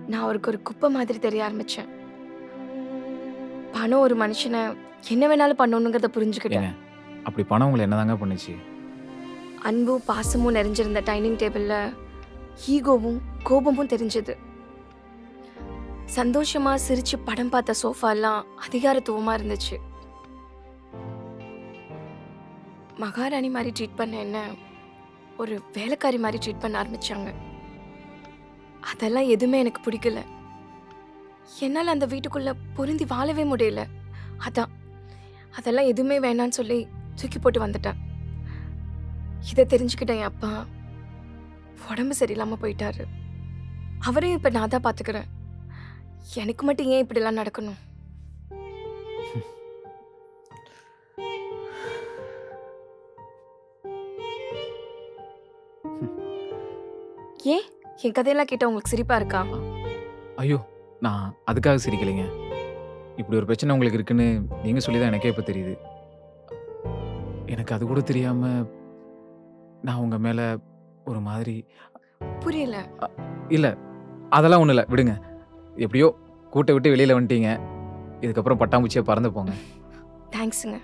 நான் அவருக்கு ஒரு குப்பை மாதிரி தெரிய ஆரம்பிச்சேன். பணம் ஒரு மனுஷனை என்ன வேணாலும் பண்ணணுங்கிறத புரிஞ்சுக்கிட்டேன். ஏங்க அப்படி பணம் உங்களை என்னதாங்க பண்ணுச்சு? அன்பும் பாசமும் நிறைஞ்சிருந்த டைனிங் டேபிள்ல ஈகோவும் கோபமும் தெரிஞ்சது. சந்தோஷமா சிரிச்சு படம் பார்த்த சோஃபாலாம் அதிகாரத்துவமா இருந்துச்சு. மகாராணி மாதிரி ட்ரீட் பண்ண என்ன ஒரு வேலைக்காரி மாதிரி ட்ரீட் பண்ண ஆரம்பிச்சாங்க. அதெல்லாம் எதுவுமே எனக்கு பிடிக்கல. என்னால் அந்த வீட்டுக்குள்ள பொருந்தி வாழவே முடியல. அதான் அதெல்லாம் எதுவுமே வேணான்னு சொல்லி தூக்கி போட்டு வந்துட்டேன். இதை தெரிஞ்சுக்கிட்டேன் என் அப்பா உடம்பு சரியில்லாம போயிட்டாரு. அவரையும் இப்ப நான் தான் பாத்துக்கிறேன். எனக்கு மட்டும் ஏன் இப்படிலாம் நடக்கணும்? ஏன் என் கதையெல்லாம் கேட்ட உங்களுக்கு சிரிப்பா இருக்கா? ஐயோ, நான் அதுக்காக சிரிக்கலைங்க. இப்படி ஒரு பிரச்சனை உங்களுக்கு இருக்குன்னு நீங்க சொல்லி தான் எனக்கே இப்போ தெரியுது. எனக்கு அது கூட தெரியாம நான் உங்க மேல ஒரு மாதிரி புரியல. இல்ல, அதெல்லாம் ஒண்ணும் இல்ல. விடுங்க. எப்படியோ கூட்ட விட்டு வெளியில வந்துட்டீங்க. இதுக்கப்புறம் பட்டாம்பூச்சியா பறந்து போங்க. தேங்க்ஸுங்க.